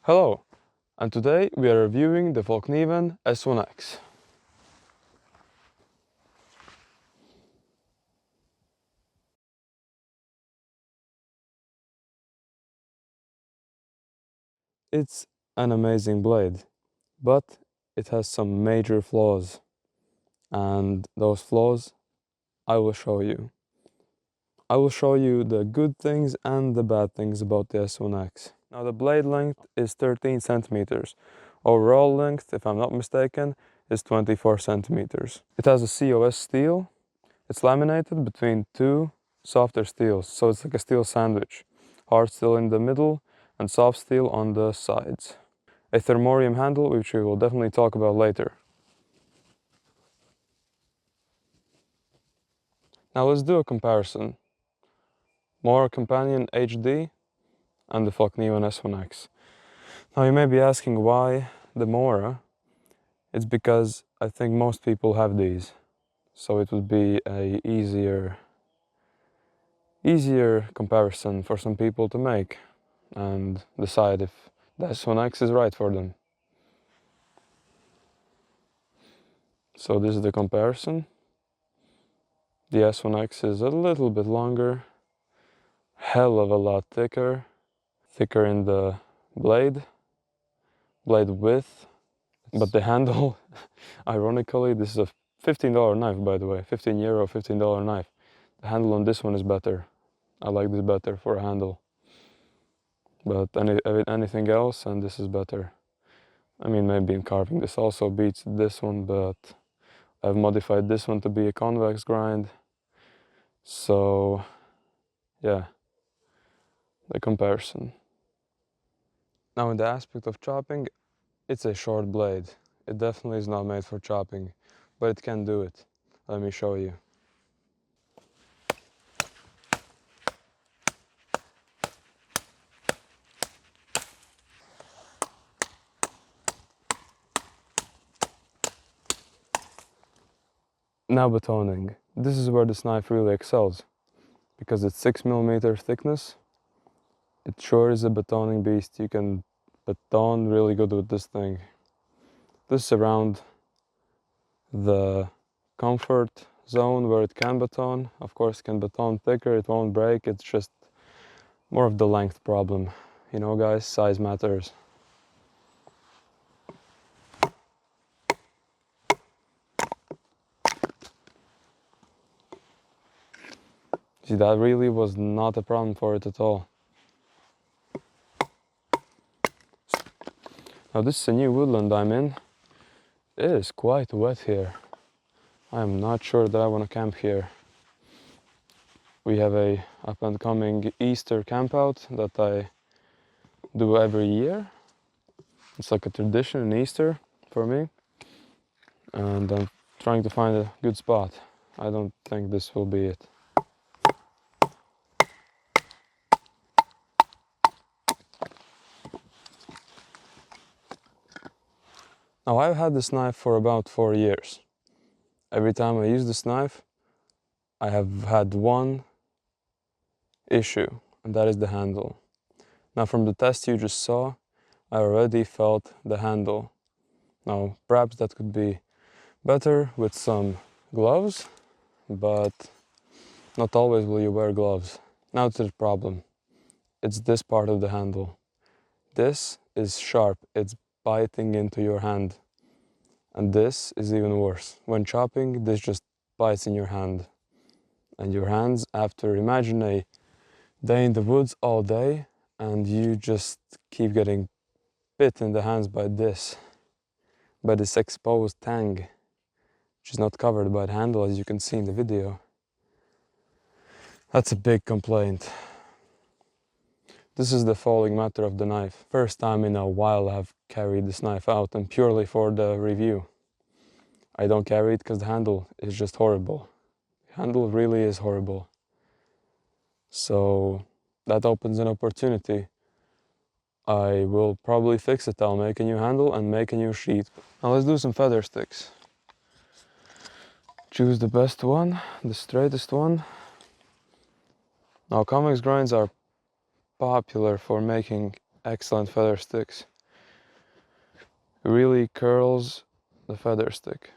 Hello, and today we are reviewing the Fallkniven s1x. It's an amazing blade, but it has some major flaws, and those flaws I will show you. I will show you the good things and the bad things about the s1x. Now the blade length is 13 centimeters. Overall length, if I'm not mistaken, is 24 centimeters. It has a COS steel. It's laminated between two softer steels, so it's like a steel sandwich. Hard steel in the middle and soft steel on the sides. A thermorium handle, which we will definitely talk about later. Now let's do a comparison. Mora Companion HD and the Fallkniven s1x. Now you may be asking why the Mora. It's because I think most people have these, so it would be a easier comparison for some people to make and decide if the s1x is right for them. So this is the comparison. The s1x is a little bit longer, hell of a lot thicker in the blade width, but the handle, ironically, this is a $15 knife, by the way, €15, $15 knife. The handle on this one is better. I like this better for a handle. But anything else, and this is better. I mean, maybe in carving this also beats this one, but I've modified this one to be a convex grind. So yeah, the comparison. Now in the aspect of chopping, it's a short blade. It definitely is not made for chopping, but it can do it. Let me show you. Now batoning. This is where this knife really excels, because it's 6mm thickness. It sure is a batoning beast. You can baton really good with this thing. This is around the comfort zone where it can baton. Of course, it can baton thicker, it won't break. It's just more of the length problem. You know, guys, size matters. See, that really was not a problem for it at all. Now this is a new woodland I'm in. It is quite wet here. I am not sure that I want to camp here. We have a up and coming Easter camp out that I do every year. It's like a tradition in Easter for me. And I'm trying to find a good spot. I don't think this will be it. Now I've had this knife for about 4 years. Every time I use this knife, I have had one issue, and that is the handle. Now from the test you just saw, I already felt the handle. Now perhaps that could be better with some gloves, but not always will you wear gloves. Now to the problem. It's this part of the handle. This is sharp, it's biting into your hand. And this is even worse. When chopping, this just bites in your hand. And your hands, after imagine a day in the woods all day, and you just keep getting bit in the hands by this exposed tang, which is not covered by the handle, as you can see in the video. That's a big complaint. This is the falling matter of the knife. First time in a while I've carried this knife out, and purely for the review. I don't carry it because the handle is just horrible. The handle really is horrible. So that opens an opportunity. I will probably fix it. I'll make a new handle and make a new sheath. Now let's do some feather sticks. Choose the best one, the straightest one. Now convex grinds are popular for making excellent feather sticks. really curls the feather stick.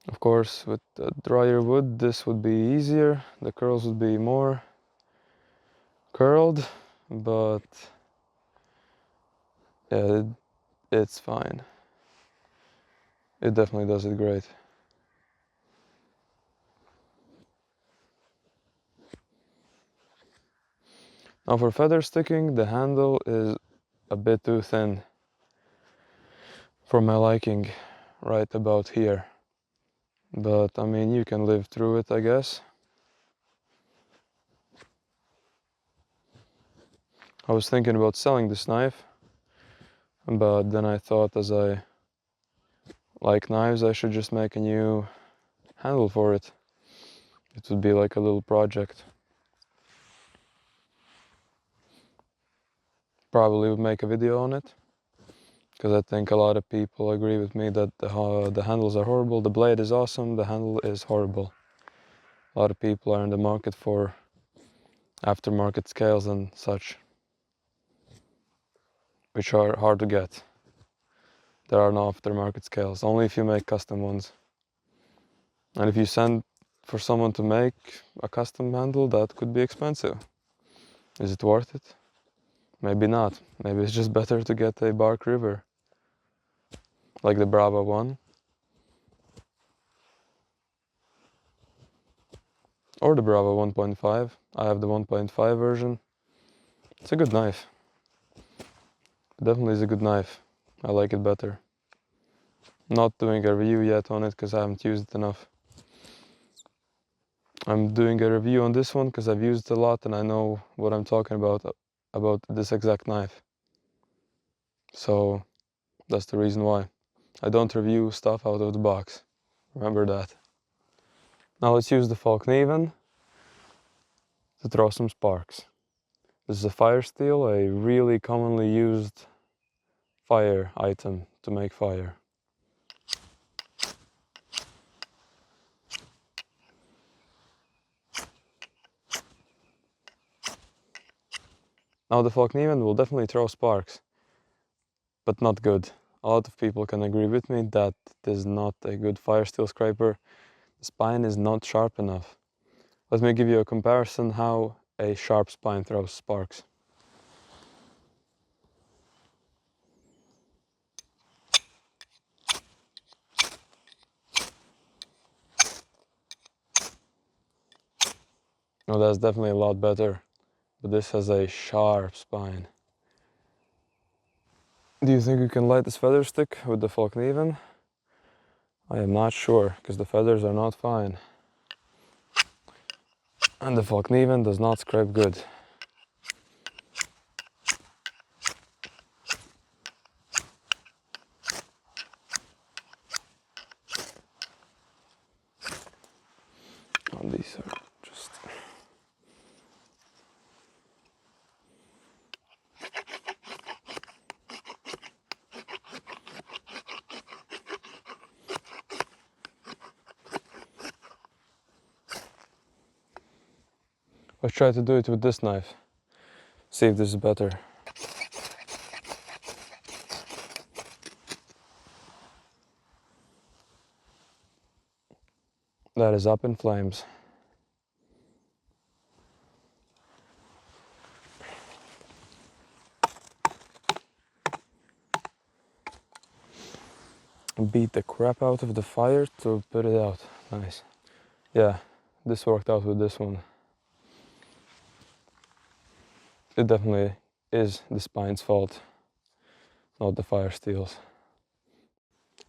Of course, with the drier wood, this would be easier. The curls would be more curled, but yeah, it's fine. It definitely does it great. Now for feather sticking, the handle is a bit too thin for my liking, right about here. But I mean, you can live through it, I guess. I was thinking about selling this knife, but then I thought, as I like knives, I should just make a new handle for it. It would be like a little project. Probably would make a video on it, because I think a lot of people agree with me that the handles are horrible. The blade is awesome, the handle is horrible. A lot of people are in the market for aftermarket scales and such, which are hard to get. There are no aftermarket scales, only if you make custom ones. And if you send for someone to make a custom handle, that could be expensive. Is it worth it? Maybe not. Maybe it's just better to get a bark river, like the Brava one. Or the Brava 1.5. I have the 1.5 version. It's a good knife. It definitely is a good knife. I like it better. Not doing a review yet on it because I haven't used it enough. I'm doing a review on this one because I've used it a lot and I know what I'm talking about this exact knife. So that's the reason why. I don't review stuff out of the box. Remember that. Now let's use the Fallkniven to throw some sparks. This is a fire steel, a really commonly used fire item to make fire. Now the Fallkniven will definitely throw sparks, but not good. A lot of people can agree with me that it is not a good fire steel scraper. The spine is not sharp enough. Let me give you a comparison how a sharp spine throws sparks. Now that's definitely a lot better, but this has a sharp spine. Do you think you can light this feather stick with the Fallkniven? I am not sure, because the feathers are not fine. And the Fallkniven does not scrape good. Oh, these are just... Let's try to do it with this knife. See if this is better. That is up in flames. Beat the crap out of the fire to put it out. Nice. Yeah, this worked out with this one. It definitely is the spine's fault, not the fire steel's.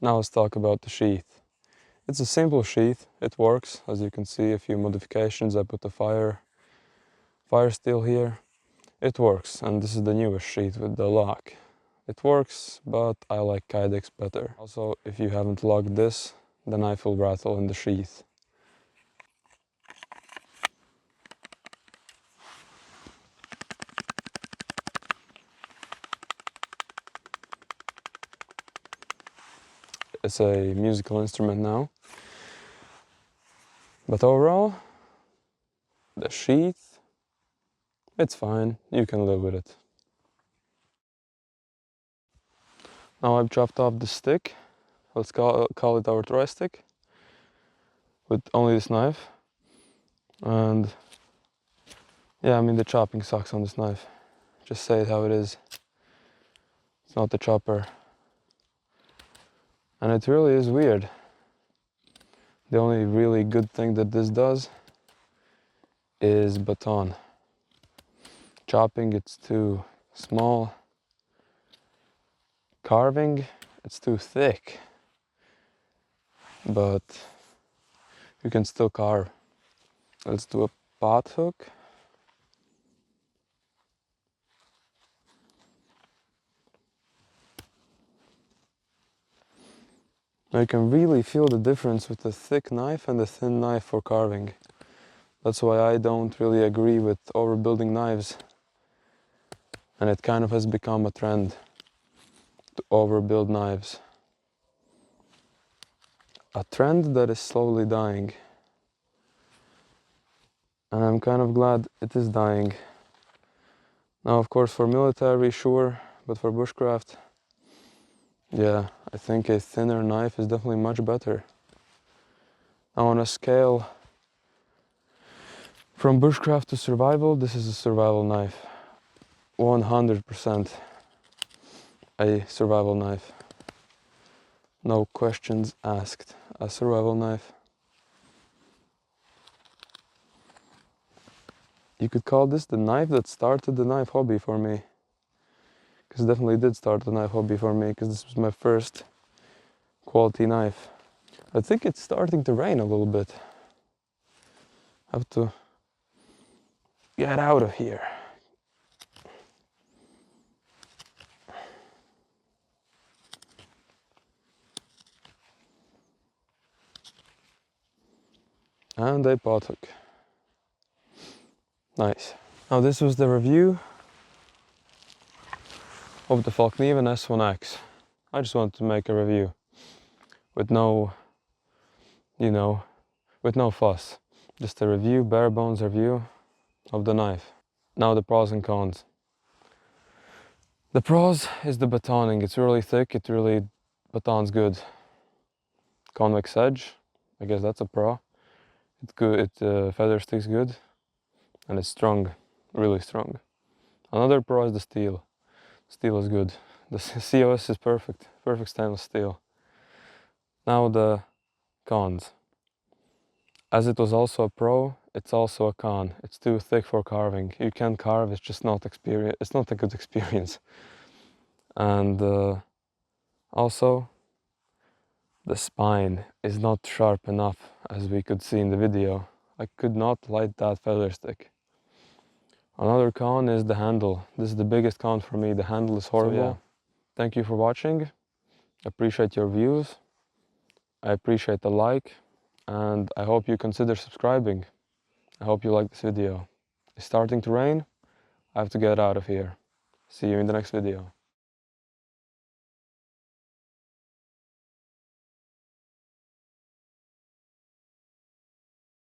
Now let's talk about the sheath. It's a simple sheath, it works. As you can see, a few modifications. I put the fire steel here. It works, and this is the newest sheath with the lock. It works, but I like Kydex better. Also, if you haven't locked this, the knife will rattle in the sheath. It's a musical instrument now. But overall, the sheath, it's fine. You can live with it. Now I've chopped off the stick. Let's call it our dry stick with only this knife. And yeah, I mean the chopping sucks on this knife. Just say it how it is. It's not the chopper. And it really is weird. The only really good thing that this does is baton. Chopping, it's too small. Carving, it's too thick. But you can still carve. Let's do a pot hook. Now you can really feel the difference with the thick knife and the thin knife for carving. That's why I don't really agree with overbuilding knives. And it kind of has become a trend to overbuild knives. A trend that is slowly dying. And I'm kind of glad it is dying. Now, of course, for military, sure, but for bushcraft, yeah, I think a thinner knife is definitely much better. Now, on a scale from bushcraft to survival, this is a survival knife. 100% a survival knife. No questions asked. A survival knife. You could call this the knife that started the knife hobby for me. Because it definitely did start the knife hobby for me, because this was my first quality knife. I think it's starting to rain a little bit. I have to get out of here. And a pot hook. Nice. Now this was the review of the Fallkniven s1x. I just wanted to make a review with no, with no fuss. Just a review, bare bones review of the knife. Now the pros and cons. The pros is the batoning. It's really thick, it really batons good. Convex edge, I guess that's a pro. It's good, feather sticks good, and it's strong, really strong. Another pro is the steel. Steel is good. The COS is perfect stainless steel. Now the cons. As it was also a pro, it's also a con. It's too thick for carving. You can carve, it's just not experience. It's not a good experience. And also, the spine is not sharp enough, as we could see in the video. I could not light that feather stick. Another con is the handle. This is the biggest con for me. The handle is horrible. So, yeah. Thank you for watching. Appreciate your views. I appreciate the like, and I hope you consider subscribing. I hope you like this video. It's starting to rain. I have to get out of here. See you in the next video.